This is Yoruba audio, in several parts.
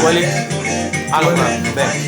wọlé alọ́gbà bẹ́ẹ̀.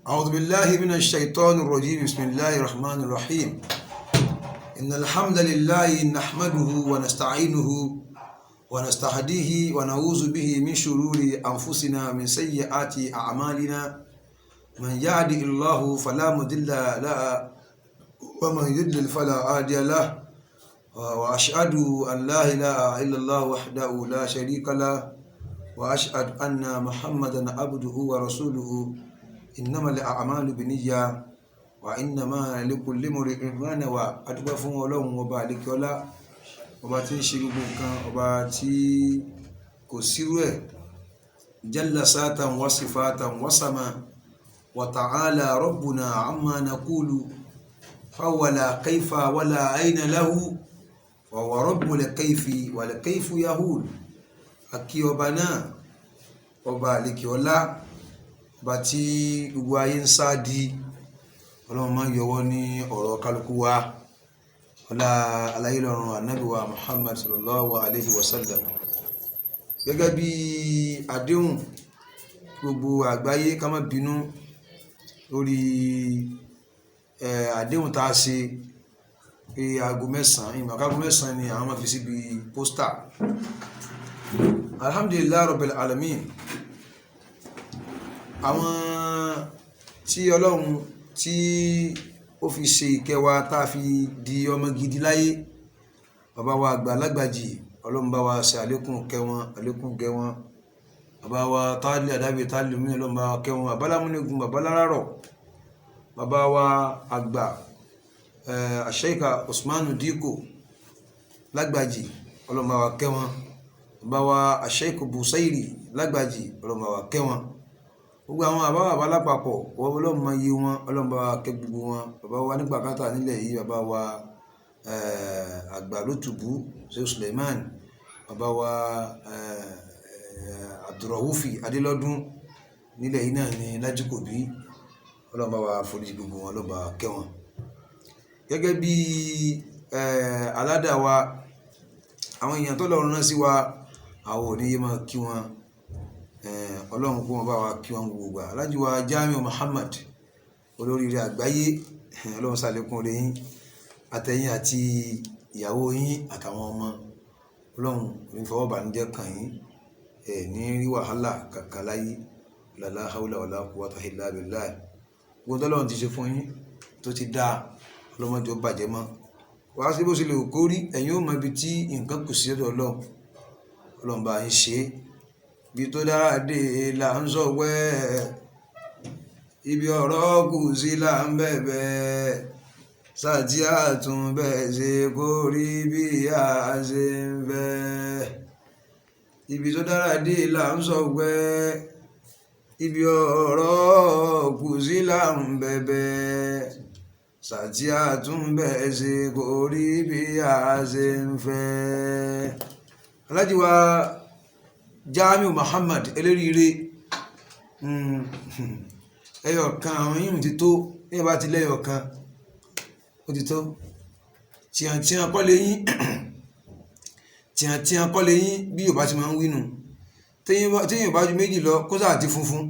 أعوذ بالله من الشيطان الرجيم بسم الله الرحمن الرحيم إن الحمد لله نحمده ونستعينه ونستهديه ونعوذ به من شرور أنفسنا من سيئات أعمالنا من يهد الله فلا مضل له ومن يضلل فلا هادي له وأشهد أن لا إله إلا الله وحده لا شريك له وأشهد أن محمدا عبده ورسوله إنما الأعمال بالنية وإنما لكل امرئ ما نوى adúpẹ́ fún Ọlọ́run ọba àlékiọlá ọba tí ń ṣe gbogbo nǹkan ọba tí kò sírú ẹ̀ jalla satan wa sifatan wa sama wa ta'ala rabbuna amma naqulu fawala kayfa wala ayna lahu wa huwa rabbul kayfi wal kayfu yahul akí ọba náà ọba àlékiọlá ọba tí gbogbo ayé ń sáàdì Ọlọ́run máa yọwọ́ ní ọ̀rọ̀ kálukú wa ọlá aláyé lọ́rùn ànábì wa Muhammad sallallahu alayhi wa sallam gẹ́gẹ́ bí àdéhùn gbogbo àgbáyé ká má bínú lórí àdéhùn tá a ṣe pé aago mẹ́sàn-án ìmọ̀kágo mẹ́sàn-án ni àwọn máa fi síbi pósítà alhamdulillah rabbil alamin àwọn tí Ọlọ́run tí ó fi ṣe ìkẹwàá tá a fi di ọmọ gidi láyé bàbá wa àgbà lágbàjì Ọlọ́run bá wa ṣe àlékún kẹwọn àlékún gẹwọn bàbá wa táàlì àdábì táàlì mí Ọlọ́run bá wa kẹwọn abálámúnigun bàbá lárárọ̀ bàbá wa àgbà Sheikha Usmanu Diko lágbàjì Ọlọ́run bá wa kẹwọn bàbá wa Sheikh Busairi lágbàjì Ọlọ́run bá wa kẹwọn gbogbo àwọn àbáwà lápapọ̀ wọ́n Ọlọ́run máa yé wọn Ọlọ́run bá wa kẹ́ gbogbo wọn bàbá wa nígbà kátà nílẹ̀ yìí bàbá wa àgbà lótùbú ṣe Suleiman bàbá wa Abdurraufi Adélọ́dún nílẹ̀ yìí náà ní Lájíkòbí Ọlọ́run bá wa foríjì gbogbo wọn Ọlọ́run bá wa kẹ́ wọn gẹ́gẹ́ bí aládà wa àwọn èèyàn tó lọ́rùn náà sí wa àwọn ò ní yé máa kí wọn ọlọ́run kó wọn bá wa kí wọn gbogbo Alhaji wa Jamiu Muhammad olóríire àgbáyé ọlọ́run ṣàlékún orí yín àtẹ̀yìn àti ìyàwó yín àtàwọn ọmọ ọlọ́run ní fọwọ́bànújẹ́ kàn yín ní rí wàhálà kankan láyé la hawla wala quwwata illa billah gbogbo tọ́lọ́run ti ṣe fún yín tó ti dáa ọlọ́mọdé ó bàjẹ́ mọ́ wá sí bó ṣe lè kó rí ẹ̀yin ó mọ ibi tí nǹkan kù sí ọ̀dọ̀ ọlọ́run bá yín ṣe bí tó dára dé là ń sọ wẹ́ ibi ọ̀rọ̀ kù sí là ń bẹ̀bẹ̀ sàtí àtúnbẹ̀ ṣe kó rí bí a ṣe ń fẹ́ ibi tó dára dé là ń sọ wẹ́ ibi ọ̀rọ̀ kù sí là ń bẹ̀bẹ̀ sàtí àtúnbẹ̀ ṣe kó rí bí a ṣe ń fẹ́. Alhaji wa Jamiu Muhammad eléríire ẹyọ kan àwọn yìí ti tó ní ìbá ti lẹ́yọ kan ó ti tó tíyàntíyàn kọ́lé yín bí Yorùbá ti máa ń wínú téèyàn bá ju méjì lọ kó sáà ti funfun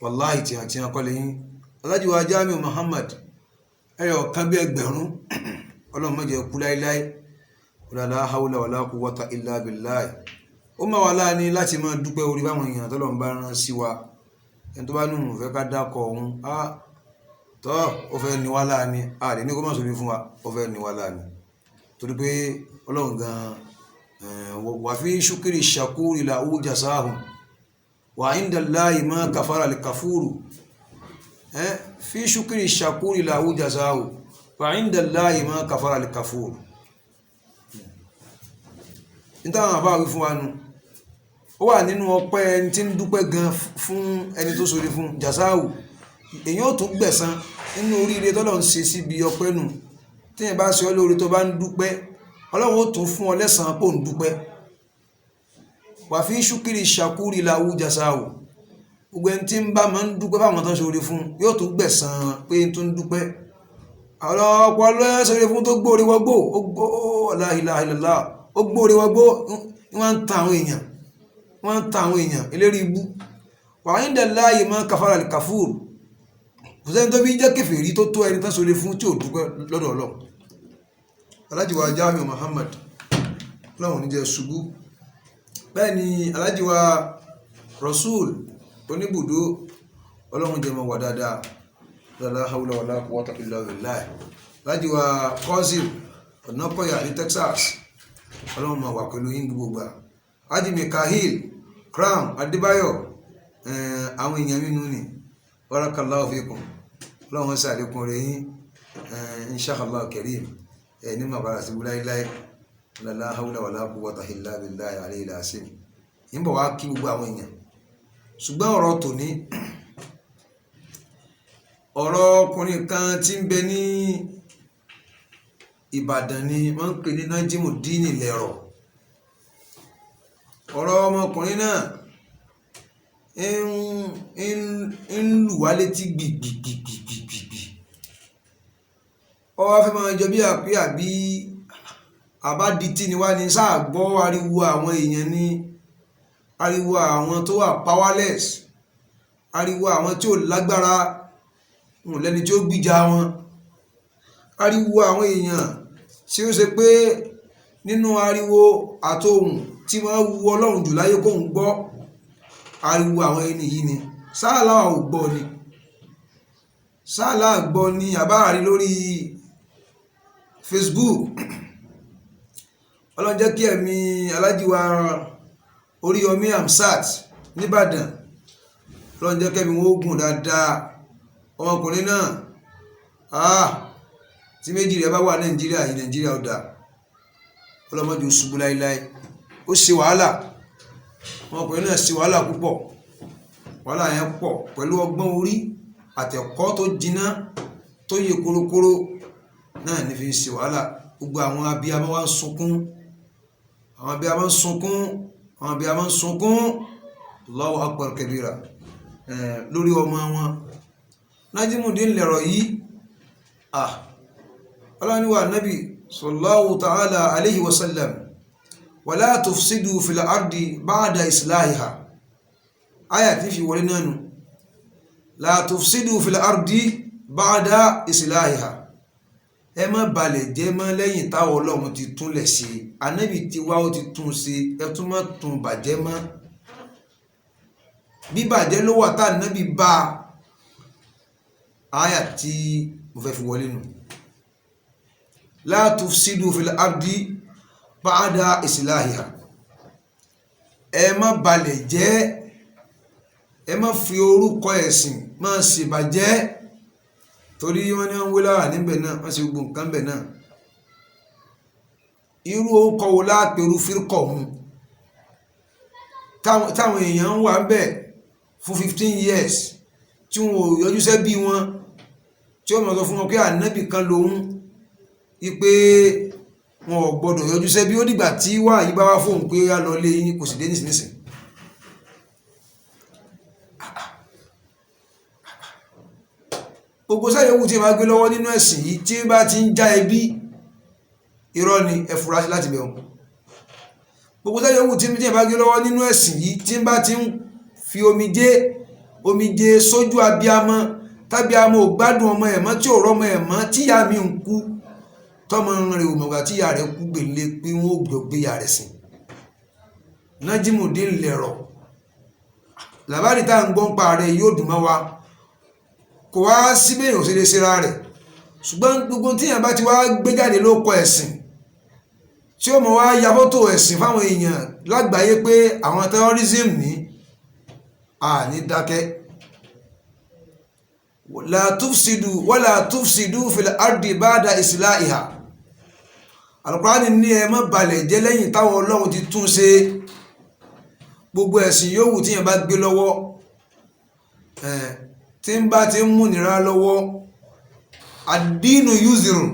wàláhì tíyàntíyàn kọ́lé yín. Alhaji wa Jamiu Muhammad ẹyọ kan bí ẹgbẹ̀rún ọlọ́run má jẹ́ kú láíláí la hawla wala quwwata illa billah. Ó máa wà láàní láti máa dúpẹ́ orí báwọn èèyàn tọ́lọ́run bá rán sí wa ẹni tó bá nù fẹ́ ká dákọ̀ ọ̀hún tọ́ ó fẹ́ ní wá láàní ààrẹ ní kó má sórí fún wa ó fẹ́ ní wá láàní torí pé ọlọ́run gan wà fi shukri shakuri lahu jasahum wa inda Allahi ma kafara al-kafuru fi shukri shakuri lahu jasahum wa inda Allahi ma kafara al-kafuru. Nítawọn àbá wí fún wa nù ó wà nínú ọpẹ́ ẹni tí ń dúpẹ́ gan fún ẹni tó sórí fún jasahu èyàn ò tún gbẹ̀san nínú oríire tọ́lọ̀ ń ṣe síbi ọpẹ́ nù tí yẹn bá ṣe ọ́ lórí tó bá ń dúpẹ́ ọlọ́run ó tún fún ọ lẹ́san pò ń dúpẹ́ wà fi ṣúkìrì ṣàkúrì làwù jasahu gbogbo ẹni tí ń bá máa ń dúpẹ́ fáwọn tó ń sórí fún yóò tún gbẹ̀san pé tó ń dúpẹ́ ọ̀pọ̀ ọlọ́run sórí fún tó gbórí wọgbó ó gbó la ilaha illallah ó gbóore wọgbó wọ́n ń ta àwọn èèyàn eléri ibú wa inda Allahi ma kafara al-kafur kò sẹ́ni tó fi jẹ́ kèfèrí tó tó ẹni tán sóre fún tí ò dúpẹ́ lọ́dọ̀ Ọlọ́run. Alhaji wa Jamiu Muhammad Ọlọ́run ní jẹ́ ṣubú bẹ́ẹ̀ ni Alhaji wa Rasul oníbùdó Ọlọ́run jẹ́ mọ̀ wà dáadáa la hawla wala quwwata illa billah. Alhaji wa Qasim Ọ̀nàkọ̀yà ní Texas Ọlọ́run máa wà pẹ̀lú yín gbogbo gbà. Haji Mikahil Crown Adébáyọ̀ àwọn èèyàn mínú ni barakallahu fikum Ọlọ́run ṣàlékún rẹ̀ yín inshallah karim ní màbára sí láíláí la hawla wala quwwata illa billahi aliyyil azim. ń bọ̀ wá kí gbogbo àwọn èèyàn ṣùgbọ́n ọ̀rọ̀ tòní ọ̀rọ̀ ọkùnrin kan tí ń bẹ ní Ìbàdàn ni wọ́n ń pè ní Najimudeen Lẹ́rọ̀. Ọ̀rọ̀ ọmọkùnrin náà ń lù wá létí gbìgbìgbìgbìgbì ó wá fẹ́ máa jọ bí àbí àbádití ni wá ní sáà gbọ́ ariwo àwọn èèyàn ní ariwo àwọn tó wà powerless ariwo àwọn tí ò lágbára wọn lẹ́ni tí ó gbìjà wọn ariwo àwọn èèyàn tí ó ṣe pé nínú ariwo àtohùn tí wọ́n wu Ọlọ́run jù láyé kóhun gbọ́ ariwo àwọn ẹni yìí ni sáàlá ò gbọ́ ni sáàlá gbọ́ ni àbáàrí lórí Facebook. Ọlọ́run jẹ́ kí ẹ̀mí Alhaji wa Oríyọmí Hamzat nìbàdàn Ọlọ́run jẹ́ kẹ́mi wọ́n gùn dáadáa ọmọkùnrin náà tí méjì rẹ̀ bá wà Nàìjíríà yìí Nàìjíríà ó dáa ọlọ́mọdé ó ṣubú láíláí ó ṣe wàhálà ọmọkùnrin náà ṣe wàhálà púpọ̀ wàhálà yẹn pọ̀ pẹ̀lú ọgbọ́n orí àtẹ̀kọ́ tó jiná tó yẹ kórókóró náà ní fi ṣe wàhálà gbogbo àwọn abiyamọ wa ń sunkún àwọn abiyamọ ń sunkún àwọn abiyamọ ń sunkún Allahu akbar kabira lórí ọmọ wọn Najimudeen Lẹ́rọ̀ yìí ọlọ́ni wa nabi sallallahu ta'ala alayhi wa sallam wala tufsidu fil ardi ba'da islahiha aya tí fi wọlé nánu la tufsidu fil ardi ba'da islahiha ẹ má balẹ̀ jẹ́ mọ́ lẹ́yìn táwọn Ọlọ́run ti túnlẹ̀ ṣe Ànábì ti wá ó ti tún ṣe ẹ tún má tún bàjẹ́ mọ́ bí bàjẹ́ ló wà tá Ànábì bá aya tí mo fẹ́ fi wọlé nù la tufsidu fil ardi ba'da islahiha ẹ má balẹ̀ jẹ́ ẹ má fi orúkọ ẹ̀sìn má ṣèbàjẹ́ torí wọ́n ní wọ́n wé láwà níbẹ̀ náà wọ́n sì gbogbo nǹkan bẹ̀ náà irú orúkọ wo láàpẹ̀rú fírkọ̀ hun táwọn èèyàn ń wà bẹ̀ fún 15 years tí wọn ò yọjú sẹ́ bí wọn tí ó mọ̀ sọ fún wọn pé ànábì kan lòun wípé wọn ò gbọdọ̀ yọjú sẹ́ bí ó dìgbà tí wà yí bá wá fóun pé á lọ lé yín kò sì dé nísinsìn gbogbo sáyẹ̀wò tí ma gbé lọ́wọ́ nínú ẹ̀sìn yìí tí bá ti ń já ẹbí irọ́ ni ẹ fura sí láti bẹ̀rù gbogbo sáyẹ̀wò tí ma gbé lọ́wọ́ nínú ẹ̀sìn yìí tí bá ti ń fi omijé sójú abiyamọ tábíamọ ò gbádùn ọmọ ẹ̀mọ́ tí ò rọ́mọ ẹ̀mọ́ tíyà mi ń kú tọ́mọ rẹ̀ ò mọ̀gbà tíyà rẹ̀ kú gbèlé pé wọ́n ò gbéyà rẹ̀ sìn Nájímùdín lẹ̀rọ̀ làbárí tá à ń gbọ́n pa rẹ̀ yóò dùn mọ́ wa kò wá síbẹ̀ èèyàn ṣe lè ṣe ra rẹ̀ ṣùgbọ́n gbogbo tíyàn bá ti wá gbé jáde ló kọ ẹ̀sìn tí ó mọ̀ wá ya fọ́tò ẹ̀sìn fáwọn èèyàn lágbàáyé pé àwọn terrorism ní àní dákẹ́ wala tufsidu fil ardi ba'da islahiha Al-Qur'ani ní ẹ má balẹ̀ jẹ́ lẹ́yìn táwọn Ọlọ́run ti tún ṣe gbogbo ẹ̀sìn yòówù tíyàn bá gbé lọ́wọ́ tí ń bá ti ń mú nira lọ́wọ́ àdínú yúzìrùn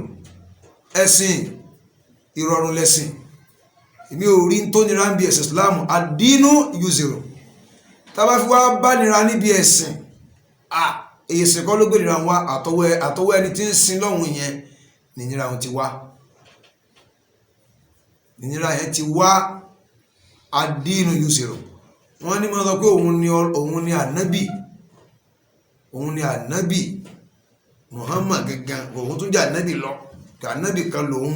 ẹ̀sìn ìrọ̀rùn lẹ́sìn èmi ò rí tó nira níbi ẹ̀sìn Islamu àdínú yúzìrùn tàbá fi wá bá nira níbi ẹ̀sìn èyẹ̀sìn kọ́ ló gbé nira wá àtọwọ́ ẹni tí ń sin lọ́hùn yẹn nìnira yẹn ti wá àdínú yúzìrùn wọ́n ní mọ́ sọ pé òun ni ànábì òun ni ànábì Muhammad gangan òun tún jẹ́ ànábì lọ ànábì kan lòun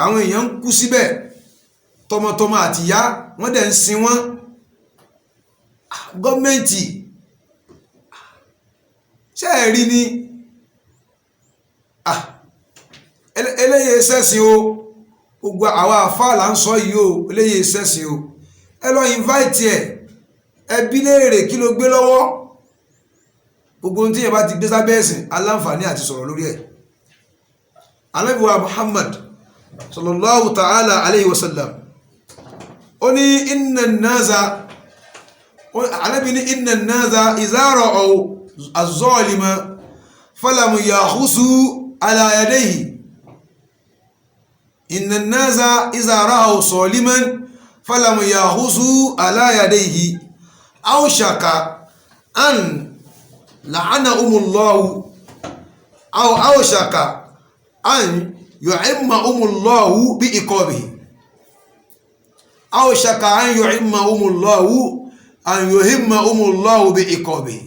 àwọn èèyàn ń kú síbẹ̀ tọmọtọmọ àtìyá wọ́n dẹ̀ ń sin wọ́n gọ́ọ̀mẹ́ntì ṣe rí ní eléyè sẹ́sìn o gbogbo àwọn àfáà là ń sọ yìí o eléyè sẹ́sìn o ẹ lọ invite ẹ̀ ẹbí léèrè kí ló gbé lọ́wọ́ gbogbo ohun tí yẹn bá ti gbé sábẹ́ ẹ̀sìn aláǹfààní àti sọ̀rọ̀ lórí ẹ̀ Ànábì wa Muhammad sallallahu ta'ala alayhi wa sallam ó ní inna an-naza idha ra'aw az-zalima falam yakhusu ala yadayhi inna an-naza idha ra'aw zaliman falam yakhusu ala yadayhi أوشك أن لعنهم الله أو أوشك أن يعمهم الله بعقابه أوشك أن يعمهم الله بعقابه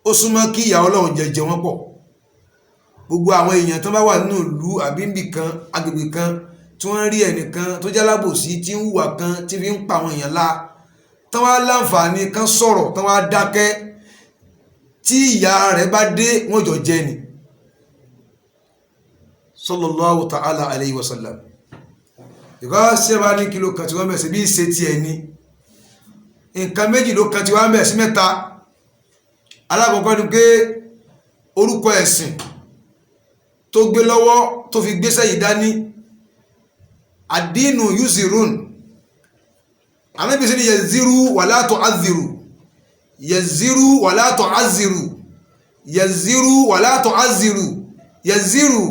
ó súnmọ́ kí ìyà Ọlọ́run jẹjẹ wọ́n pọ̀ gbogbo àwọn èèyàn tó bá wà nínú ìlú àbímbì kan agbègbè kan tí wọ́n rí ẹnìkan tó jálábòsí tí ń hùwà kan tí fi ń pa àwọn èèyàn lá tán wá láǹfààní kan sọ̀rọ̀ tán wá dákẹ́ tí ìyà rẹ̀ bá dé wọ́n jọ jẹ́ ni sallallahu ta'ala alayhi wa sallam ìgbà sí ẹbá ní kí ló kan tí wọ́n mẹ́sí bí ṣe ti ẹni nǹkan méjì ló kan tí wọ́n mẹ́sí mẹ́ta alákọ̀ọ́kọ́ ni pé orúkọ ẹ̀sìn tó gbé lọ́wọ́ tó fi gbéṣẹ́ yìí dání àdínù yusirun Ànábì sí ni yaziru wala tu'azziru yaziru wala tu'azziru yaziru wala tu'azziru yaziru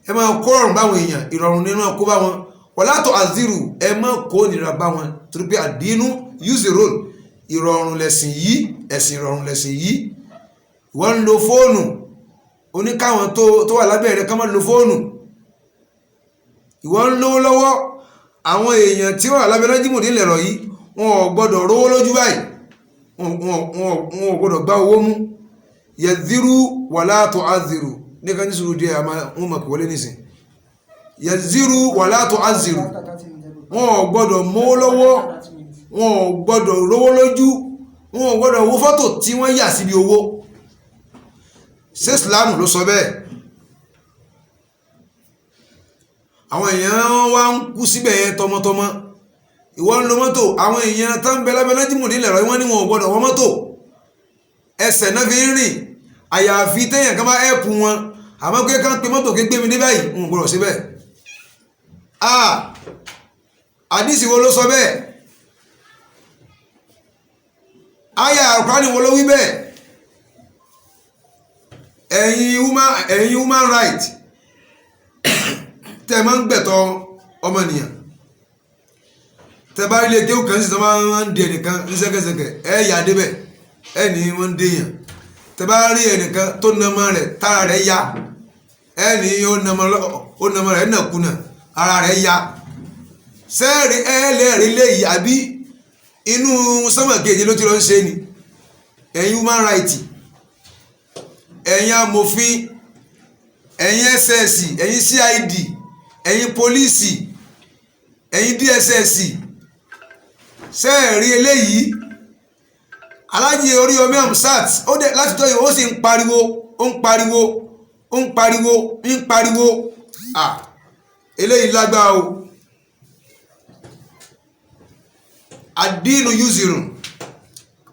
ẹ máa kó ọ̀rùn báwọn èèyàn ìrọ̀rùn nínú ọkọ̀ bá wọn wala tu'azziru ẹ máa kó nira bá wọn torí pé àdínú yusirun ìrọ̀rùn lẹ̀sìn yìí ẹ̀sìn ìrọ̀rùn lẹ̀sìn yìí wọ́n ń lo fóònù oníkàwọn tó wà lábẹ́ rẹ̀ ká má lo fóònù ìwọ́n ń lówó lọ́wọ́ àwọn èèyàn tí wà lábẹ́ Nájímùdín Lẹ̀rọ̀ yìí wọn ò gbọ́dọ̀ rówó lójú báyìí wọn ò gbọ́dọ̀ gbá owó mú yadhiru wala tu'adhiru ní kan ní sùúrù díẹ̀ àmà wọn mọ̀ kò wọlé nìsín yadhiru wala tu'adhiru wọn ò gbọ́dọ̀ mówó lọ́wọ́ wọn ò gbọ́dọ̀ rówó lójú wọn ò gbọ́dọ̀ wo fọ́tò tí wọ́n yà síbi owó ṣé Islam ló sọ bẹ́ẹ̀ àwọn èèyàn wá ń kú síbẹ̀ yẹn tọmọtọmọ ìwọ ń lo mọ́tò àwọn èèyàn tó ń bẹ lábẹ́ Nájímùdín Lẹ̀rọ̀ wọ́n ní wọn ò gbọ́dọ̀ wọ mọ́tò ẹsẹ̀ náà fi ń rìn àyàfi téèyàn kan bá ẹ̀pù wọn àmọ́ pé ká ń pe mọ́tò kégbé mi dé báyìí wọn ò gbọ́dọ̀ síbẹ̀ àdísì wo ló sọ bẹ́ẹ̀ àyà Al-Qur'ani wo ló wí bẹ́ẹ̀ ẹ̀yin human right tẹ́ máa ń gbẹ̀tọ́ ọmọnìyàn tẹ́ bá ilé kéwù kan sí tọ́ máa ń di ẹnìkan ní sẹ́kẹsẹkẹ yà débẹ̀ ní wọ́n ń déyàn tẹ́ bá rí ẹnìkan tó nàmọ rẹ̀ tára rẹ̀ ya ní ó nàmọ rẹ̀ nàkúnà ara rẹ̀ ya sẹ́ẹ̀rì ẹlẹ́rìí léyìí àbí inú sọ́mọ̀ kejì ló ti lọ ń ṣe ni ẹ̀yin human right ẹ̀yin amòfin ẹ̀yin SS ẹ̀yin CID ẹ̀yin pólíìsì ẹ̀yin DSS sẹ́ẹ̀rí eléyìí Aláàjì Oríyọmí Hamzat ó dẹ̀ láti tọ́ yìí ó sì ń pariwo eléyìí lágbára o àdínú yúzìrùn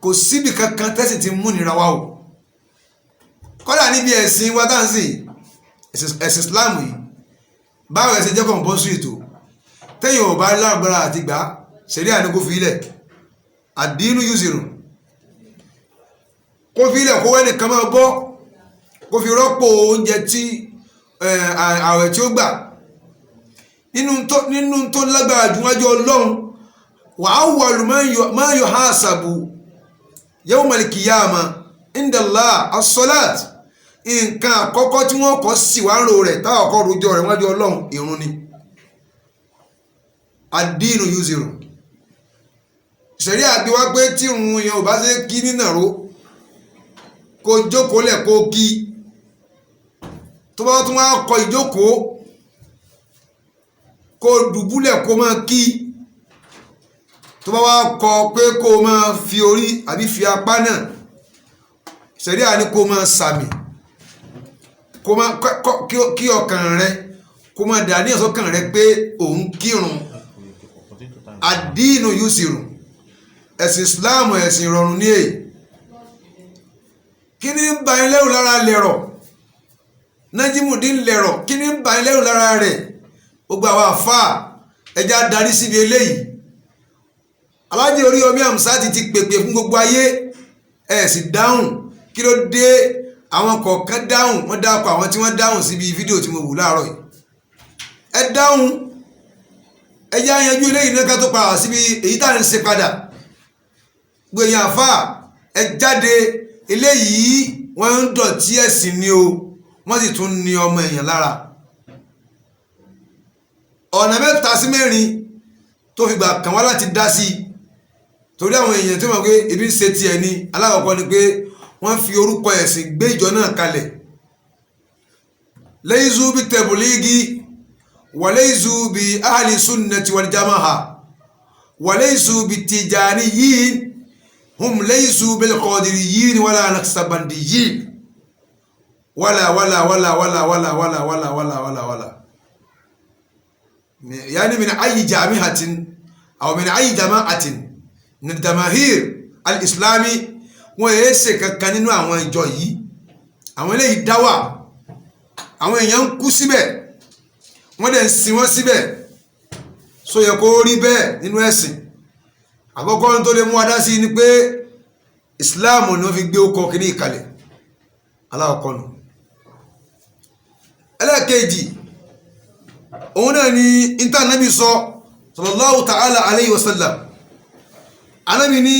kò síbi kankan tẹ́sì ti mú nira wa o kọ́dà níbi ẹ̀sìn wa dáǹsì ẹ̀sìn Islam yìí báwo ẹ̀sìn jẹ́ compulsory tó tẹ́yìn ò bá lágbára àti gbà ṣẹ̀rí àní kó fi ilẹ̀ àdínú yúzìrùn kó fi ilẹ̀ kó wẹ́nì kan máa bọ́ kó fi rọ́pò oúnjẹ tí ààwẹ̀ tí ó gbà nínú tó lágbára jù wájú Ọlọ́run wa awwalu ma yuhasabu yawmal qiyamah inda Allah as-salat nǹkan àkọ́kọ́ tí wọ́n kọ́ sí wàárò rẹ̀ táwọn kọ́ rojọ́ rẹ̀ wájú Ọlọ́run ìrun ni ad-dinu yuziru ṣẹ̀rí àgbéwá pé tí ìrun yẹn ò bá ṣe kí nínàró kó jókòó lẹ̀ kó kí tó bá tún wá kọ ìjókòó kó dùbúlẹ̀ kó máa kí tó bá wá kọ pé kó máa fi orí àbí fi apá náà ṣẹ̀rí àní kó máa sàmì kó máa kí ọkàn rẹ kó máa dà ní ọ̀sọ́kàn rẹ pé òun kírun àdínú yusiru ẹ̀sìn Islam ẹ̀sìn ìrọ̀rùn ní èyí kí ni ń ba yín lẹ́rù lára Lẹ̀rọ̀ Nájímùdín Lẹ̀rọ̀ kí ni ń ba yín lẹ́rù lára rẹ̀ gbogbo àwọn àfáà ẹja darí síbi eléyìí Aláàjì Oríyọmí Hamzat ti pèpè fún gbogbo ayé ẹ̀ sì dáhùn kí ló dé àwọn kọ̀ọ̀kan dáhùn wọ́n dákọ̀ àwọn tí wọ́n dáhùn síbi fídíò tí mo wù láàárọ̀ yìí ẹ dáhùn ẹja yanjú eléyìí náà ká tó padà síbi èyí tá à ń ṣe padà gbẹ̀yìn àfáà ẹ jáde eléyìí wọ́n ń dọ̀tí ẹ̀sìn ni o wọ́n sì tún ní ọmọ èèyàn lára ọ̀nà mẹ́ta sí mẹ́rin tó fi gbà kàn wá láti dá sí torí àwọn èèyàn tí wọ́n pé ibi ń ṣe tiẹ̀ ni alákọ̀ọ́kọ́ ni pé wọ́n fi orúkọ ẹ̀sìn gbé ìjọ náà kalẹ̀ layzu bi tablighi wa layzu bi ahli sunnati wal jamaha wa layzu bi tijaniyyin hum layzu bil qadiriyyin wala naqsabandiyyin wala يعني من أي جامعة أو من أي جماعة من الجماهير الإسلامي ويسك كانوا àwọn ìjọ yìí àwọn eléyìí dá wà àwọn èèyàn ń kú síbẹ̀ wọ́n dẹ̀ ń sin wọ́n síbẹ̀ so yẹ kó rí bẹ́ẹ̀ nínú ẹ̀sìn àkọ́kọ́ tó lè mú adá sí ni pé Islam ni wọ́n fi gbé ọkọ̀ kìíní ìkàlẹ̀ aláwọ̀kọ́ nù ẹlẹ́ẹ̀kejì òun náà ni ìta anábì sọ sallallahu ta'ala alayhi wa sallam anábì ní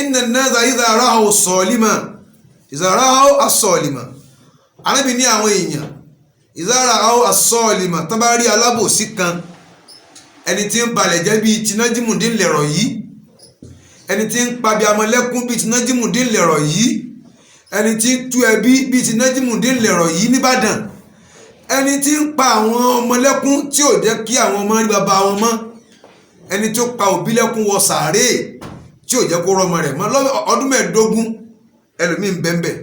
inna an-nasa idha ra'aw salima ìzára asọ́ọ̀lìmọ̀ Ànábì ní àwọn èèyàn ìzára asọ́ọ̀lìmọ̀ tán bá rí alábòsí kan ẹni tí ń balẹ̀ jẹ́ bíi tinájímùdín lẹ̀rọ̀ yìí ẹni tí ń pa bí amọ̀lẹ́kún bíi tinájímùdín lẹ̀rọ̀ yìí ẹni tí ń tú ẹbí bíi tinájímùdín lẹ̀rọ̀ yìí nìbàdàn ẹni tí ń pa àwọn ọmọlẹ́kún tí ò jẹ́ kí àwọn ọmọ rí bàbá wọn mọ́ ẹni tó pa òbí lẹ́kún wọ sàárè tí ò jẹ́ kó rọmọ rẹ̀ mọ́ ọdún 15 ẹlòmíì ń bẹ́ńbẹ́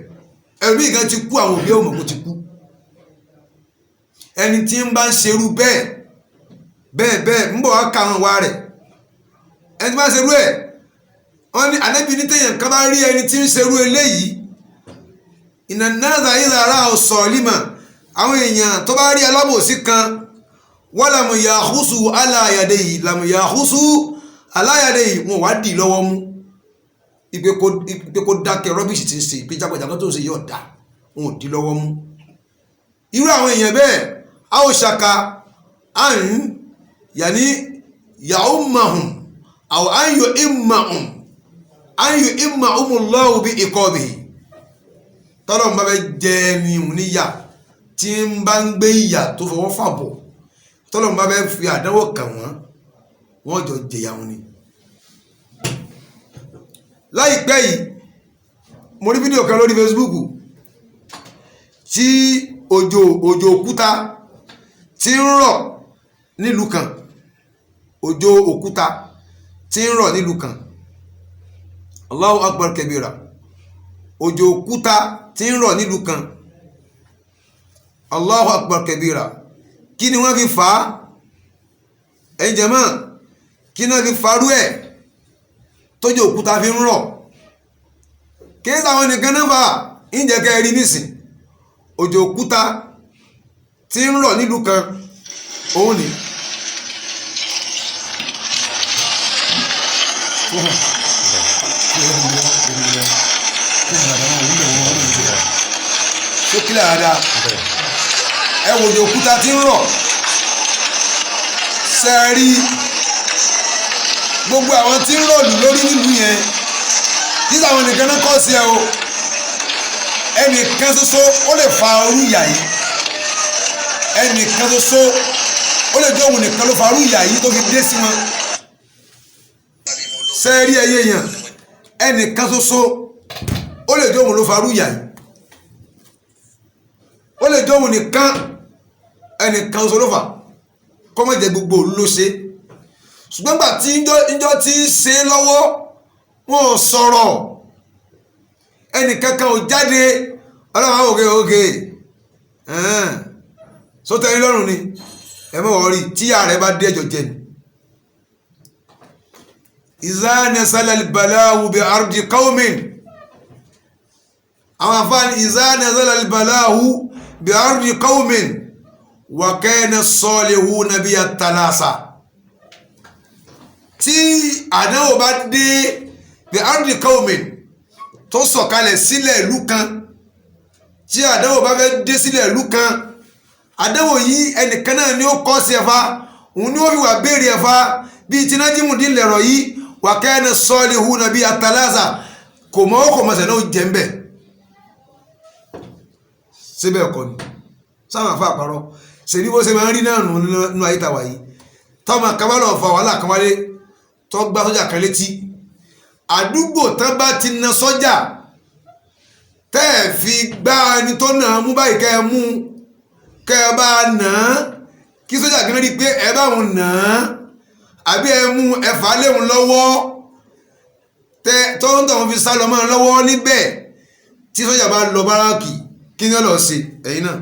ẹlòmíì gan ti kú àwọn òbí ọmọ kò ti kú ẹni tí ń bá ń ṣerú bẹ́ẹ̀ ń bọ̀ wá ka àwọn wa rẹ̀ ẹni tí bá ń ṣerú ẹ̀ wọ́n ní Ànábì ní téèyàn kan bá rí ẹni tí ń ṣerú eléyìí ìnànàdà ìlàrá ọ̀sọ̀ọ̀lìmọ̀ àwọn èèyàn tó bá rí alábòsí kan wọ́n làmùyàhúsù aláyàdé yìí wọn wá dì lọ́wọ́ mú ìpè kó dákẹ́ rọ́bìṣì tí ń ṣe ìpè jágbàjàgbà tó ń ṣe yóò dá wọn ò dì lọ́wọ́ mú irú àwọn èèyàn bẹ́ẹ̀ a ó ṣaka àrùn yàní ya'ummahum aw an yu'immahumullahu bi iqabihi tọ́lọ́ ń bá bẹ́ jẹ́ ní níyà tí ń bá ń gbé ìyà tó fọwọ́ fàbọ̀ tọ́lọ́ ń bá bẹ́ fi àdánwò kàn wọ́n jọ jẹ̀yà wọn ni. láìpẹ́ yìí mo rí fídíò kan lórí Facebook tí òjò òkúta tí ń rọ̀ nílùú kan òjò òkúta tí ń rọ̀ nílùú kan Allahu Akbar kabira òjò òkúta tí ń rọ̀ nílùú kan Allahu Akbar kabira kí ni wọ́n fi fà á ẹ̀yin jàmáà kí ni wọ́n fi farú ẹ̀ tójò òkúta fi ń rọ̀ kí ní sàwọn nìkan náà fà ń jẹ́ kẹ́ rí nísìn òjò òkúta tí ń rọ̀ nílùú kan òun ni ṣé kílẹ̀ dáadáa ẹ wò òjò òkúta tí ń rọ̀ sẹ́ẹ̀rí gbogbo àwọn tí ń rọ̀lù lórí nílùú yẹn kí sàwọn nìkan náà kọ́ sí ẹ o ẹnìkan ṣoṣo ó lè fa orú ìyà yìí ẹnìkan ṣoṣo ó lè jẹ́ òun nìkan ló fa orú ìyà yìí tó fi dé sí wọn sẹ́ẹ̀rí ẹyẹ yẹn ẹnìkan ṣoṣo ó lè jẹ́ òun ló fa orú ìyà yìí ó lè jẹ́ òun nìkan ẹnìkan ṣoṣo ló fà kọ́mọ̀jẹ̀ gbogbo òun ló ṣe ṣùgbọ́n gbà tí ìjọ ti ń ṣe lọ́wọ́ wọn ò sọ̀rọ̀ ẹnìkankan ò jáde ọlọ́run òkè sótẹ́yìn lọ́rùn ni ẹ mọ̀ wọ́n rí tí ààrẹ bá dé ẹjọ́ jẹ ni. iza nazala al-bala'u bi ardi qawmin àwọn àfáàní iza nazala al-bala'u bi ardi qawmin wa kana as-salihuna biha talasa tí àdánwò bá dé bí ardi qawmin tó sọ̀kalẹ̀ sílẹ̀ ìlú kan tí àdánwò bá fẹ́ dé sílẹ̀ ìlú kan àdánwò yìí ẹnìkan náà ni ó kọ́ sí ẹ̀fà òun ni ó fi wà béèrè ẹ̀fà bíi tinájímùdín lẹ̀rọ̀ yìí wa kana as-salihuna biha talasa kò mọ́ ó kò mọ̀sẹ̀ náà ó jẹ́ ń bẹ̀ síbẹ̀ ẹ̀kọ́ ni sáwọn àfa àparọ́ ṣèlú bó ṣe máa ń rí náà nínú ayé tàwa yìí tọ́mọ kabalọ̀ fa wàhálà kan wálé tó gbá sọ́jà kan létí àdúgbò tán bá ti na sọ́jà tẹ́ ẹ̀ fi gbá ẹni tó nà á mú báyìí kẹ́ ẹ mú kẹ́ ẹ bá nà á kí sọ́jà kan rí i pé ẹ bá wọn nà á àbí ẹ mú ẹ fà á léwọn lọ́wọ́ tẹ tó ń tọ̀ wọn fi sá lọ mọ́ ọ lọ́wọ́ níbẹ̀ tí sọ́jà bá lọ báràkì kí ni ó lọ ṣe ẹ̀yin náà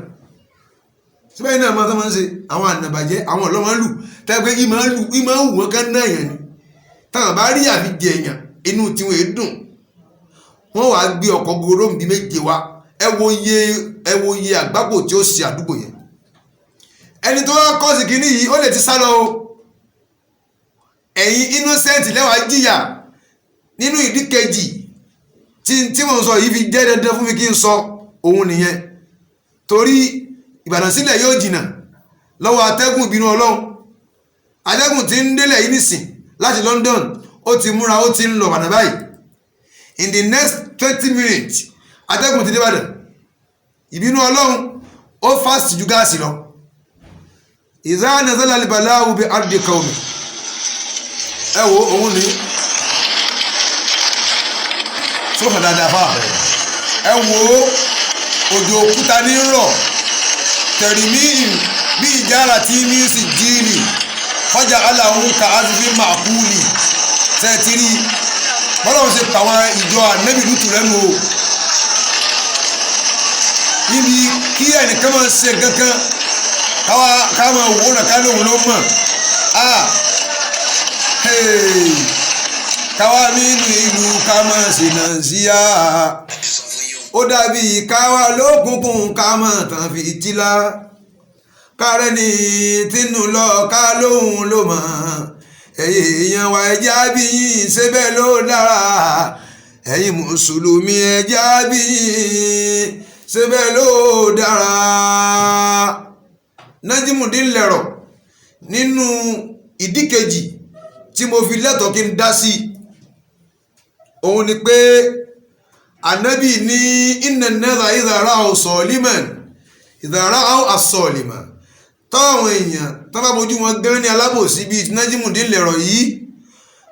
síbẹ̀ yìí náà máa tó máa ń ṣe àwọn ànàbàjẹ́ àwọn ọlọ́mọ lù tẹ́gbẹ́ ìmọ̀ ń wù wọ́n ká náà yẹn ni táwọn bá rí àfi jẹ èèyàn inú tiwọn èédùn wọ́n wàá gbé ọkọ̀ gbogbo bíi méje wá ẹ wo iye àgbákò tí ó ṣe àdúgbò yẹn ẹni tó wá kọ́ sí kínní yìí ó lè ti sá lọ o ẹ̀yin innocent lẹ́wàá jìyà nínú ìdí kejì tí mo sọ yìí fi jẹ́ dandan fún mi kí n sọ òun nìyẹn torí Ìbàdàn sílẹ̀ yóò jìnnà lọ́wọ́ atẹ́gùn ìbínú Ọlọ́run atẹ́gùn tí ń délẹ̀ yìí nìsín láti London ó ti múra ó ti ń lọ Ìbàdàn báyìí in the next 20 minutes atẹ́gùn ti dé Ìbàdàn ìbínú Ọlọ́run ó fast ju gáàsì lọ ìzá nazala al-bala'u bi ardi qawmi ẹ wo òun ni sófà dáadáa fáwọn àpẹẹrẹ ẹ wo òjò òkúta ní rọ̀ tẹ̀rìmíìn bí ìjára tí ní sì jíìlì kọjá aláhùn ká azìfín màkúùlì tẹ́tìrí bọ́lọ́run ṣe pàwọn ìjọ ànábì Lútù lẹ́nu o níbi kí ẹnìkan máa ṣe kankan ká máa wò ó nà ká lóhun ló mọ̀ káwá nínú ìlú ká máa ṣe náà síyá ó dàbí káwá lókùnkùn ká máa tàn fìtílà kárẹ́ ní tínú lọ ká lóhun ló mọ̀ ẹ̀yin èèyàn wa ẹ̀jẹ̀ àbíyìn ṣébẹ̀ ló dára ẹ̀yin mùsùlùmí ẹ̀jẹ̀ àbíyìn ṣébẹ̀ ló dára. Nájímùdín Lẹ̀rọ̀ nínú ìdí kejì tí mo fi lẹ́tọ̀ọ́ kí n dá sí òun ni pé ànábì ní inna an-nasa idha ra'aw saliman idha ra'aw as-saliman táwọn èèyàn tó bá bójú wọn gan ní alábòsí bíi Nájímùdín Lẹ̀rọ̀ yìí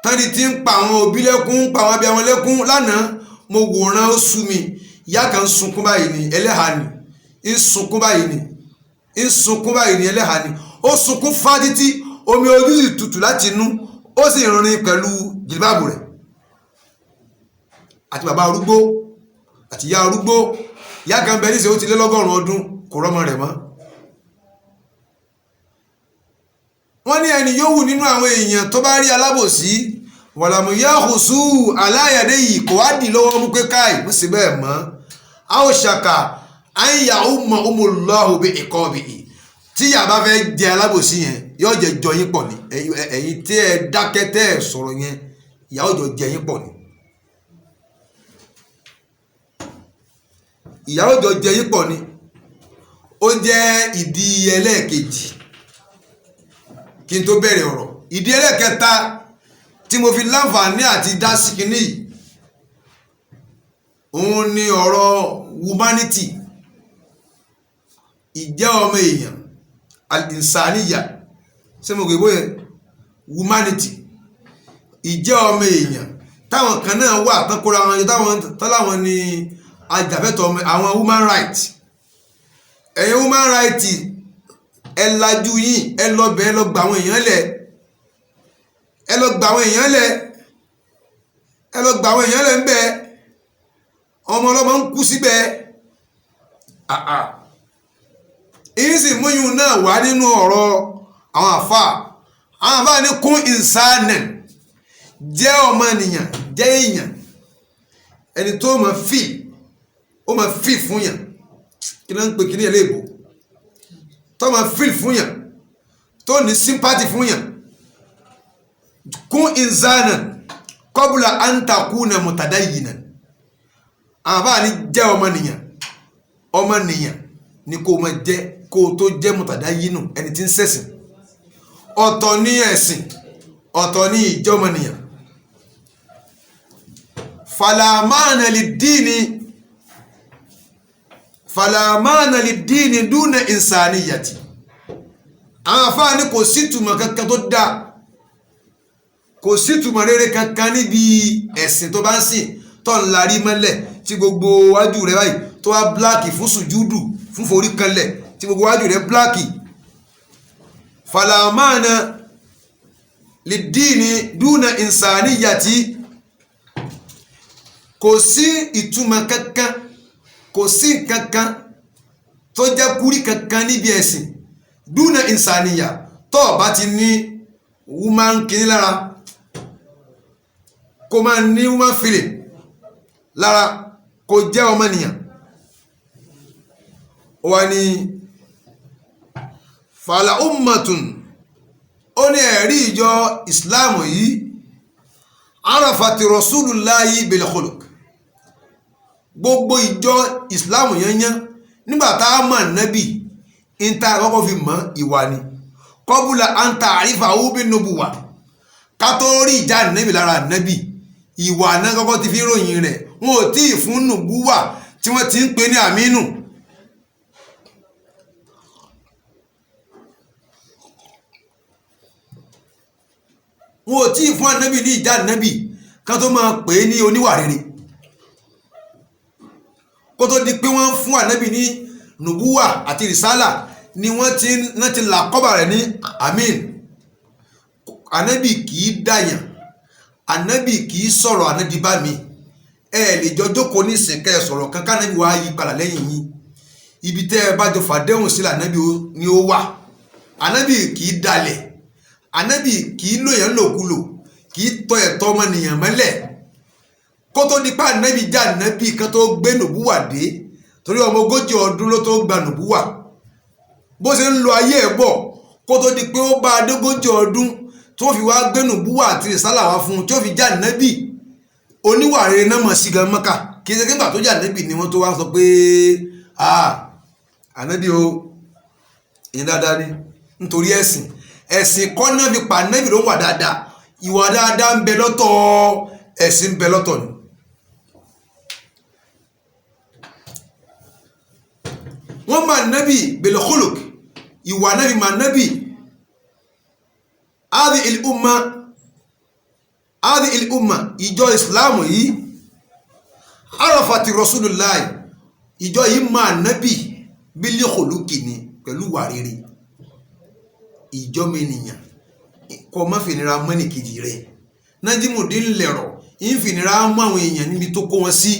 tani tí ń pa àwọn òbí lẹ́kún pa àwọn abiyamọ lẹ́kún lánàá mo wòran ó sú mi ìyá kan sunkún báyìí ni ẹlẹ́hà ni ń sunkún báyìí ni ń sunkún báyìí ni ẹlẹ́hà ni ó sunkún fádítí omi ojú sì tutù láti inú ó sì rìn pẹ̀lú jìlbáàbù rẹ̀ àti bàbá arúgbó àti ìyá arúgbó ìyá kan bẹ níṣẹ́ ó ti lé lọ́gọ́rùn-ún ọdún kò rọ́mọ rẹ̀ mọ́. wọ́n ní ẹni yóò wù nínú àwọn èèyàn tó bá rí alábòsí wàlàmùyá hùsù aláyàdé yìí kò wá dì lọ́wọ́ mú pé káì mú sí bẹ́ẹ̀ mọ́ a ó ṣàkà àyà ọmọ ọmọlúwàhù bí ẹ̀kọ́ bí i tí yà bá fẹ́ jẹ alábòsí yẹn yóò jẹ jọ yín pọ̀ ni ẹ̀yin tí ẹ dákẹ́ tẹ́ ẹ sọ̀rọ̀ yẹn ìyà ó jọ jẹ yín pọ̀ ni ìyà ó jọ jẹ yín pọ̀ ni ó jẹ́ ìdí ẹlẹ́ẹ̀kejì kí n tó bẹ̀rẹ̀ ọ̀rọ̀ ìdí ẹlẹ́ẹ̀kẹta tí mo fi láǹfààní àti dá sí kinní yìí òun ni ọ̀rọ̀ humanity ìjẹ́ ọmọ èèyàn al-insaniya ṣé mo gbé bóyá humanity ìjẹ́ ọmọ èèyàn táwọn kan náà wà tán kóra wọn táwọn ní ajàfẹ́tọ̀ ọmọ àwọn human rights ẹ̀yin human rights ẹ lajú yín ẹ lọ bẹ̀ ẹ lọ gbà àwọn èèyàn lẹ̀ ẹ lọ gbà àwọn èèyàn lẹ̀ ẹ lọ gbà àwọn èèyàn lẹ̀ ń bẹ ọmọ ọlọ́mọ ń kú síbẹ̀ èyí sì múyùn náà wá nínú ọ̀rọ̀ àwọn àfà ní kún insanan jẹ́ ọmọnìyàn jẹ́ èèyàn ẹni tó máa feel fún yàn kí ló ń pè kí ní ẹlẹ́bù tó máa feel fún yàn tó ní sympathy fún yàn kún insanan qabla an takuna mutadayyinan àbá ní jẹ́ ọmọnìyàn ni kó máa jẹ́ kó tó jẹ́ mutadayyinu ẹni tí ń ṣẹ̀sìn ọ̀tọ̀ ní ẹ̀sìn ọ̀tọ̀ ní ìjọmọnìyàn falamana lid-dini duna insaniyati àwọn afáà ní kò sí túmọ̀ kankan tó dáa kò sí túmọ̀ rere kankan níbi ẹ̀sìn tó bá ń sìn tó ń larí mọ́lẹ̀ tí gbogbo wájú rẹ̀ báyìí tó wá bláàkì fún sùjúdù fún forí kanlẹ̀ tí gbogbo wájú rẹ̀ bláàkì falamana lid-dini duna insaniyati kò sí ìtumọ̀ kankan kò sí kankan tó jẹ́ kúrí kankan níbi ẹ̀sìn dúnà ìsàníyà tó bá ti ní woman kìíní lára kó máa ní woman feeling lára kó jẹ́ ọmọnìyàn wà ní fàlà ummatun ó ní ẹ̀rí ìjọ Islam yìí arafati rasulullahi bil khuluq gbogbo ìjọ ìsìláàmù yẹnyẹn nígbàtá mọ̀ nábì ìta àkọ́kọ́ fi mọ̀ ìwà ni kọ́bùlà àǹtà àrífà òbí nobuwa ká tó rí ìjà nábì lára nábì ìwà náà kọ́kọ́ ti fi ròyìn rẹ̀ wọn ò tí ì fún nùbúwà tí wọ́n ti ń pè ní àmínú. wọn ò tí ì fún ànábì ní ìjà ànábì kan tó máa pè é ní oníwà rere kó tó di pé wọ́n fún ànábì ní nùbúwà àti rìsálà ni wọ́n ti là kọ́bà rẹ̀ ní àmín. ànábì kì í dàyàn, ànábì kì í sọ̀rọ̀ ànábì bá mi. ẹ lè jọ jókòó ní ìsìnkẹ́ sọ̀rọ̀ kankan ànábì wàá yí padà lẹ́yìn yín. ibi tẹ́ ẹ bá jọ fàdéhùn sílẹ̀ ànábì ni ó wà. ànábì kì í dalẹ̀, ànábì kì í lòyàn lòkulò, kì í tọ́ ẹ̀tọ́ ọmọnìyàn mọ́lẹ̀. kó tó di pé ànábì já ànábì kan tó gbé nùbúwà dé, torí ọmọ 40 ọdún ló tó gba nùbúwà. bó ṣe ń lo ayé ẹ̀ bọ̀ kó tó di pé ó bá adógójì ọdún tó fi wá gbé nùbúwà àti rìsálà wá fún un tí ó fi já ànábì. oníwà rere náà mọ̀ sí gan Mọ́kà, kì í ṣe nígbà tó já ànábì ni wọ́n tó wá sọ pé ànábì o ìyẹn dáadáa ni nítorí ẹ̀sìn kọ́ náà fi pa ànábì ló wà dáadáa. ìwà dáadáa ń bẹ lọ́tọ̀, ẹ̀sìn ń bẹ lọ́tọ̀ ni. wọ́n máa nábì bil khuluq, ìwà nábì máa nábì. adi il umma ìjọ ìsìláàmù yìí arafati rasulullah, ìjọ yìí máa nábì bil khuluqi ni pẹ̀lú wà rere. ìjọ mẹ́nìyàn kọ́ má fìnira mọ́nì kejì rẹ̀. Najimudeen lẹ̀rọ̀ ń fìnira mọ́ àwọn èèyàn níbi tó kó wọn sí.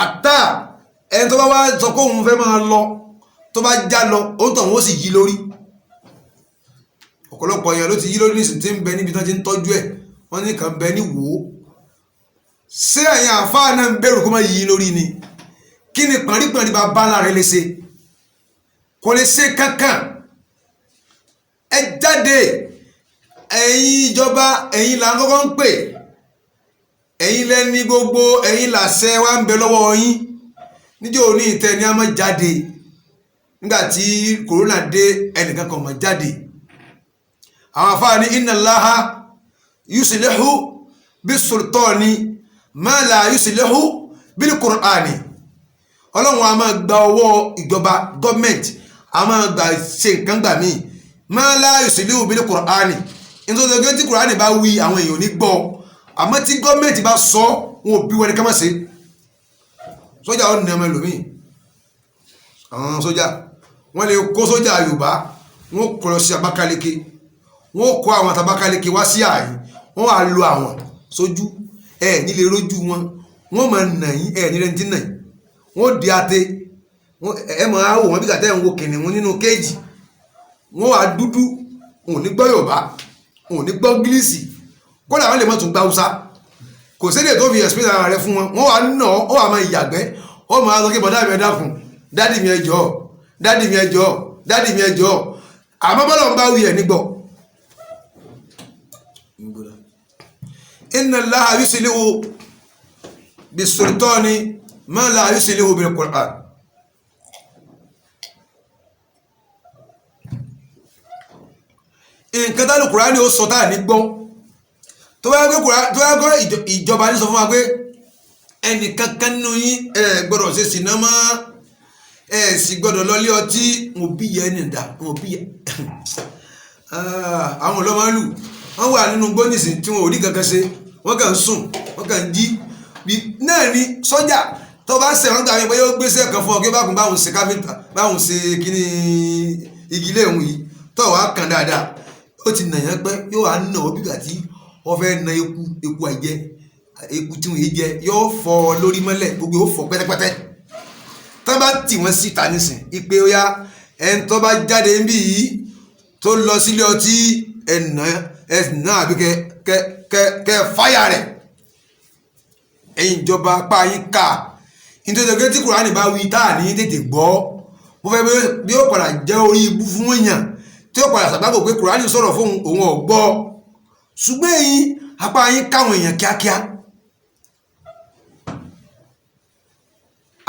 àtà ẹni tó bá wá sọ pé òun fẹ́ máa lọ, tó bá já lọ ó tàn wọ́n sì yí lórí. ọ̀pọ̀lọpọ̀ èèyàn ló ti yí lórí nísìnyí tí ń bẹ níbi tí wọ́n ti ń tọ́jú ẹ̀, wọ́n ní kàn bẹ ní wò ó. ṣé ẹ̀yin àfáà náà ń bẹ̀rù kó má yí lórí ni? kí ni pọ̀nrípọ̀nrí bá bá lára rẹ̀ lè ṣe? kò lè ṣe kankan. ẹ jáde, ẹ̀yin ìjọba, ẹ̀yin là ń kọ́kọ́ ń pè, ẹ̀yin lẹ́ni gbogbo, ẹ̀yin làṣẹ wa ń bẹ lọ́wọ́ yín. níjọ́ òní ìtẹ́ ni a máa jáde, nígbà tí kòrónà dé ẹnìkan kan máa jáde. àwọn afáà ní inna Allaha yuslihu bis-sultani ma la yuslihu bil-Qur'ani. ọlọ́run a máa gba ọwọ́ ìjọba gọ́ọ̀mẹ̀ntì, a máa gbà ṣe nǹkan gbà míì ma la yuslihu bil-Qur'ani. nítorí pé tí Qur'ani bá wí àwọn èèyàn ní gbọ́, àmọ́ tí gọ́ọ̀mẹ̀ntì bá sọ wọn ò bí wọn ní ká má ṣe. sójà ó ní ọmọ ẹlòmíì, àwọn sójà wọ́n lè kó sójà Yorùbá, wọ́n kó lọ sí Abakaliki, wọ́n kó àwọn àtàbákaliki wá sí ààyè, wọ́n wá lo àwọn sójú ẹ̀ nílé rójú wọn, wọ́n máa nà yín ẹ̀ nílẹ̀ ní nà yín, wọ́n di ate ẹ̀ máa wò wọ́n bí kàtẹ́ ń wo kìnìún nínú kéèjì. wọ́n wá dúdú, wọn ò ní gbọ́ Yorùbá, wọn ò ní gbọ́ Gílíìsì, kódà wọ́n lè má tún gbá Haúsá. kò sédè tó fi ẹ̀sìn ara rẹ fún wọn. wọ́n wá nà ọ́, wọ́n wá máa ìyàgbẹ́, wọ́n máa sọ pé bọ́dá mi ẹ dákun, dádì mi ẹ jọ̀ọ́, dádì mi ẹ jọ̀ọ́, dádì mi ẹ jọ̀ọ́. àmọ́ bọ́lá ń bá wí ẹ̀ nígbọ̀. inna Allaha yuslihu bis-sultani ma la yuslihu bil-Qur'an. nǹkan tá Al-Qur'ani ó sọ táà ní gbọ́, tó bá gbé ìjọba ní sọ fún wa pé ẹnì kankan nínú yín ẹ gbọ́dọ̀ ṣe sìnà mọ́, ẹ sì gbọ́dọ̀ lọlé ọtí. mo bí yẹ ẹni dà, mo bí yẹ àwọn ọlọ́mọlù wọ́n wà nínú gbónísì tí wọn ò rí kankan ṣe, wọ́n kàn ń sùn, wọ́n kàn ń jí. náà ni sọ́jà tó bá ṣe wọ́n gbà mí pé yóò gbéṣẹ́ kan fún ọ kí báwọn ṣe káfíńtà, báwọn ṣe kíní igi ilé ìhùn yìí tó wàá kàn dáadáa, ó ti nà yẹn pẹ́, yóò wá nà ó bígbà tí wọ́n fẹ́ na eku àìjẹ, eku tí wọ́n yé jẹ, yóò fọ́ lórí mọ́lẹ̀, gbogbo yóò fọ́ pẹ́tẹ́pẹ́tẹ́. tó bá tì wọ́n síta nísìn ipe ó yá ẹni tó bá jáde níbí yìí tó lọ sílé ọtí ẹ̀nà àbí kẹ fáyà rẹ̀. ẹ̀yin ìjọba apá yín ká, nítorí pé tí Kùránì bá wí táà ní tètè gbọ́, mo fẹ́ bí ó padà jẹ́ orí ibú fún èèyàn tí ó padà sàgbàgbọ́ pé Kùránì sọ̀rọ̀ fún òun ọ̀gbọ́. ṣùgbọ́n ẹ̀yin apá yín káwọn èèyàn kíákíá,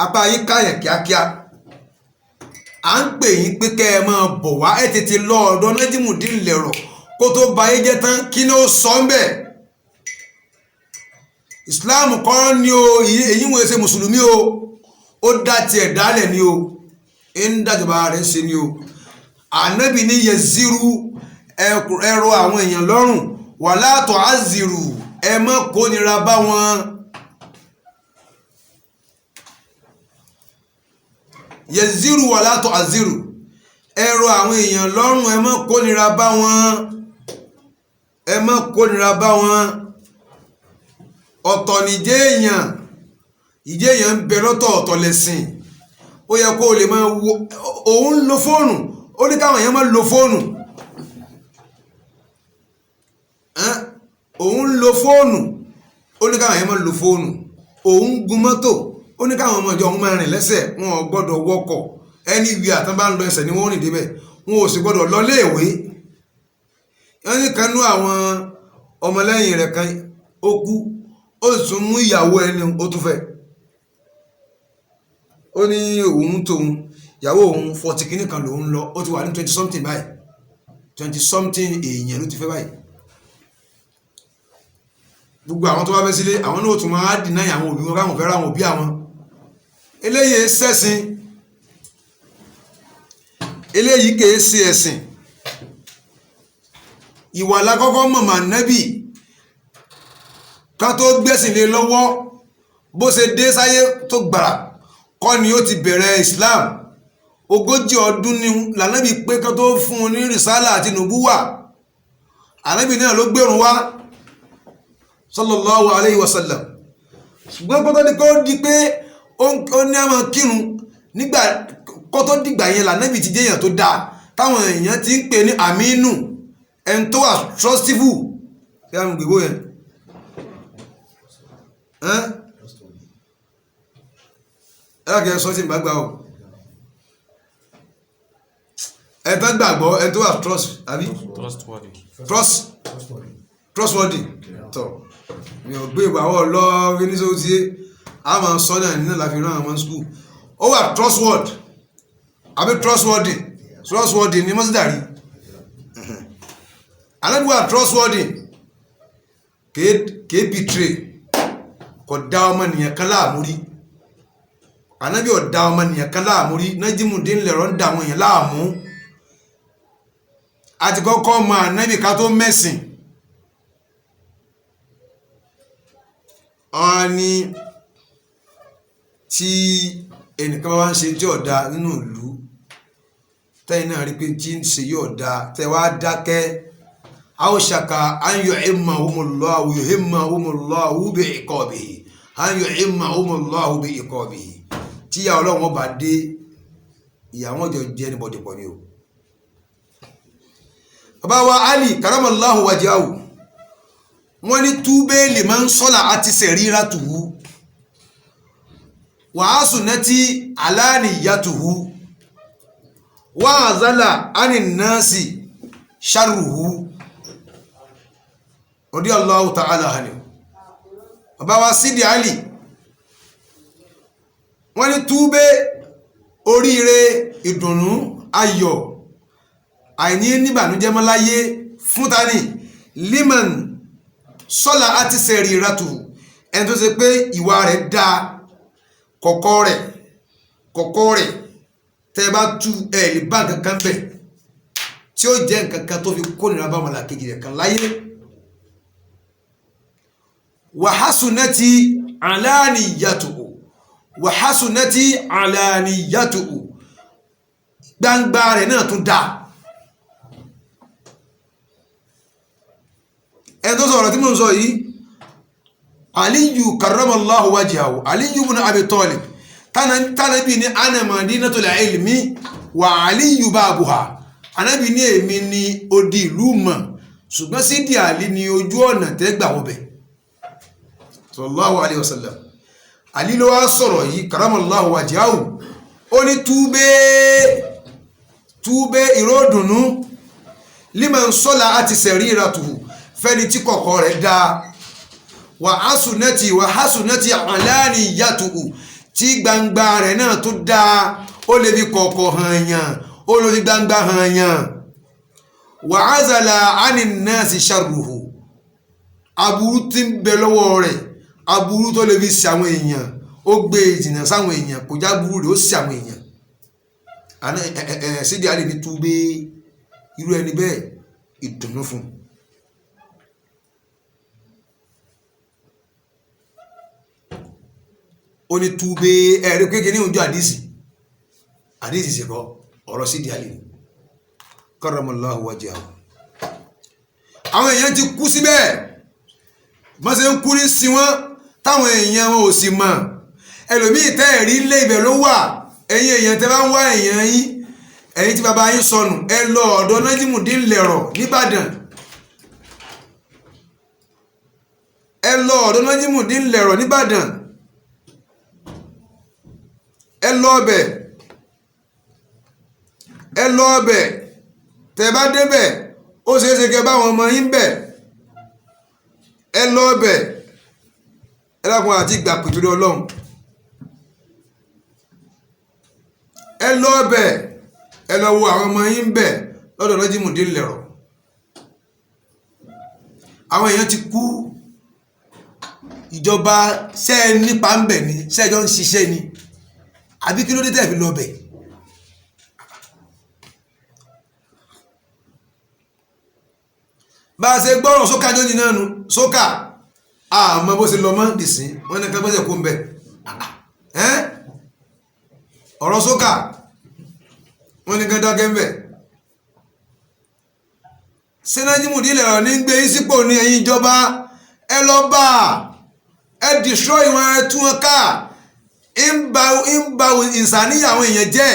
apá yín káyàn kíákíá. à ń pè yín pé kẹ́ ẹ máa bọ̀ wá, ẹ tètè lọ ọ̀dọ̀ Najimudeen lẹ̀rọ̀ kó tó ba ayé jẹ́ tán, kí ni ó sọ ń bẹ̀. Islam kọ́ ni o èyí wọ́n ṣe mùsùlùmí o ó dá tiẹ̀ dálẹ̀ ni o ń dájọba rẹ̀ ṣe ni o ànábì ní yẹziru ẹ̀rọ àwọn èèyàn lọ́rùn wala tu'azziru ẹ má kónira bá wọn. yẹziru wala tu'azziru ẹ̀rọ àwọn èèyàn lọ́rùn ẹ má kónira bá wọn, ẹ má kónira bá wọn. ọ̀tọ̀ nìjẹ́ èèyàn ìjẹ́ èèyàn ń bẹ lọ́tọ̀ ọ̀tọ̀ lẹ́sìn ó yẹ kó o lè máa wo òun lo fóònù ó ní káwọn èèyàn máa lo fóònù òun lo fóònù ó ní káwọn èèyàn máa lo fóònù òun gun mọ́tò ó ní káwọn ọmọ ìjọ òun máa rìn lẹ́sẹ̀ wọn ò gbọ́dọ̀ wọkọ̀ ẹni ìwé àtàn bá ń lọ ẹsẹ̀ ni wọ́n rìn débẹ̀ wọn ò sì gbọ́dọ̀ lọ léèwé. wọ́n ní kanú àwọn ọmọlẹ́yìn rẹ̀ kan ó kú ó sì tún mú ìyàwó ẹni ó tún fẹ́ ó ní òun tóun ìyàwó òun 40 kìíní kan lòun lọ ó ti wà ní 20 something báyìí 20 something èèyàn ló ti fẹ́ báyìí. gbogbo àwọn tó bá fẹ́ sílé àwọn náà tún máa dìnnà àwọn òbí wọn káwọn fẹ́ ra àwọn òbí àwọn eléyìí ṣẹ̀sìn eléyìí kìí ṣe ẹ̀sìn. ìwà lákọ́kọ́ mọ̀mọ́ nẹ́bì ká tó gbẹ̀sìn lé lọ́wọ́ bó ṣe dé sáyé tó gbàrà kọ́ ni ó ti bẹ̀rẹ̀ Islam 40 ọdún ni lànàbì pé ká tó fún un ní rìsálà àti nùbúwà ànábì náà ló gbèrún wá sallallahu alayhi wa sallam. ṣùgbọ́n kó tó ní kó di pé ó ní àmọ́ kírun nígbà kó tó dìgbà yẹn lànàbì ti jẹ́yàn tó dáa táwọn èèyàn ti ń pè ní àmínú ẹni tó wà trustable kí á mú gbèbó yẹn ẹ̀rọ sọ́tí ìgbàgbà o ẹ̀tọ́ gbàgbọ́ ẹ̀ tó wà trustworthy tọ́ mi ò gbé ìbáwọ̀ lọ fínísọ́ tí a máa sọ náà nínú láfi rán àwọn skul ó wà trustworthy ní mọ́sídàrí alábi wà trustworthy kéé betray kò dá ọmọnìyàn kan láàmú rí ànábì ò dá ọmọnìyàn kan láàmú rí Nájímùdín lẹ̀rọ ń dà àwọn èèyàn láàmú àti kọ́kọ́ mọ ànábì ká tó mẹ́sìn. wọ́n ní tí ẹnìkan bá wá ń ṣe tí ọ̀dà nínú ìlú tẹ́yìn náà rí pé tí ń ṣe yóò dá tẹ́ wá dákẹ́ àwòṣàkà ayọ̀ ìmọ̀ humullahu yuhimmahumullahu bi iqabihi ayọ̀ ìmọ̀ humullahu bi iqabihi tí ìyá ọlọ́run bá dé ìyàwó jọ jẹ́ ní bọ̀dẹ̀pọ̀ ni o. bàbá wa Ali karamallahu wajahu wọ́n ní túbẹ́ liman sọ́là àti sẹ̀ríra tùhú wàásù nẹ́tí aláàníyàtùhú wàázálà ánìnàásì ṣàrùhú radiyallahu ta'ala anhu. bàbá wa Sídì Ali wọ́n ní túbẹ́ oríire ìdùnnú ayọ̀ àìní níbànújẹ́ mọ́ láyé fún tani liman sọ́là àti sẹ̀ríra tùhú ẹni tó ṣe pé ìwà rẹ̀ dáa kọ̀kọ́ rẹ̀ tẹ́ bá tú ẹ̀ lè bá nǹkan kan bẹ̀ tí ó jẹ́ nǹkan kan tó fi kórìíra bá ọmọlàkejì rẹ̀ kan láyé. wàhásùnẹ́tì àlàníyàtùhù gbangba rẹ̀ náà tún dáa. ẹni tó sọ̀rọ̀ tí mo ń sọ yìí Aliyu karramallahu wajhahu Aliyu ibn Abi Talib tánàbí ní ana madinatul ilmi wa Aliyu babuha anábì ní èmi ní odi ìlú mọ̀ ṣùgbọ́n Sídì Àlí ní ojú ọ̀nà tẹ́gbà wọ́bẹ̀ sallallahu alayhi wa sallam. Ali ló wá sọ̀rọ̀ yìí karramallahu wajhahu ó ní túbẹ́ ìròdùnú liman sọ́la àti sariratuhu fẹ́ni tí kọ̀kọ́ rẹ̀ dáa wàhásùnẹ́tì àlàníyàtùhù tí gbangba rẹ̀ náà tó dáa ó lè fi kọ̀kọ̀ hàn yàn ó lè fi gbangba hàn yàn wàházàlà ánìnàásì ṣàrùhù aburú tí ń bẹ lọ́wọ́ rẹ̀ aburú tó lè fi ṣe àwọn èèyàn ó gbé ìjìnà sáwọn èèyàn kò já burú rẹ̀ ó ṣe àwọn èèyàn àná Sídì Àlì ní túbé irú ẹni bẹ́ẹ̀ ìdùnnú fún ó ní túbé ẹ̀rí kékeré ní ojú àdísì ṣe kọ́ ọ̀rọ̀ Sídì Àlì karramallahu wajhahu àwọn èèyàn ti kú síbẹ̀ wọ́n ṣe ń kú ní sí wọn táwọn èèyàn wọn ò sì mọ̀ ẹlòmíì tẹ́ ẹ̀rí ilé ibẹ̀ ló wà ẹ̀yin èèyàn tẹ́ bá ń wá èèyàn yín ẹ̀yin tí bàbá yín sọnù ẹ lọ ọ̀dọ̀ Nájímùdín Lẹ̀rọ̀ nìbàdàn ẹ lọ ọ̀dọ̀ Nájímùdín Lẹ̀rọ̀ nìbàdàn ẹ lọ ọbẹ̀ tẹ́ bá débẹ̀ ó ṣeéṣe kẹ́ báwọn ọmọ yín bẹ̀ ẹ lọ ọbẹ̀ ẹ lákùn àti ìgbà pẹ̀tùrí Ọlọ́run ẹ lọ ọbẹ̀ ẹ lọ wo àwọn ọmọ yín bẹ̀ lọ́dọ̀ Nájímùdín Lẹ̀rọ̀ àwọn èèyàn ti kú ìjọba ṣẹ́ nípa ń bẹ̀ ni ṣẹ́jọ́ ń ṣiṣẹ́ ni àbí kí ló dé tẹ́ fi lọ bẹ̀ bá a ṣe gbọ́rọ̀ sókà jọ́jì náà nù sókà àmọ́ bó ṣe lọ mọ́ dìsín wọ́n ní kẹ́gbẹ́sẹ̀ kó ń bẹ̀ ọ̀rọ̀ sókà wọ́n ní kẹ́dágẹ́ ń bẹ̀ ṣé Nájímùdín Lẹ̀rọ̀ ní gbé sípò ní ẹ̀yìn ìjọba ẹ lọ bá ẹ destroy wọn ẹ tú wọn ká ń ba ìsàníyà àwọn èèyàn jẹ́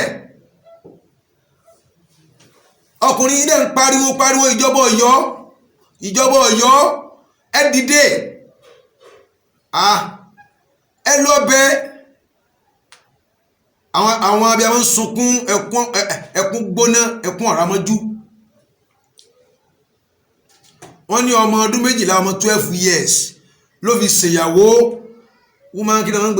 ọkùnrin ilé ń pariwo ìjọba Ọ̀yọ́ ẹ dìde ẹ lọ bẹ̀ àwọn abiyamọ ń sunkún ẹkún gbóná ẹkún ọ̀rámọ́jú wọ́n ní ọmọ ọdún 12 years ló fi ṣèyàwó woman kí ni wọ́n ń gbé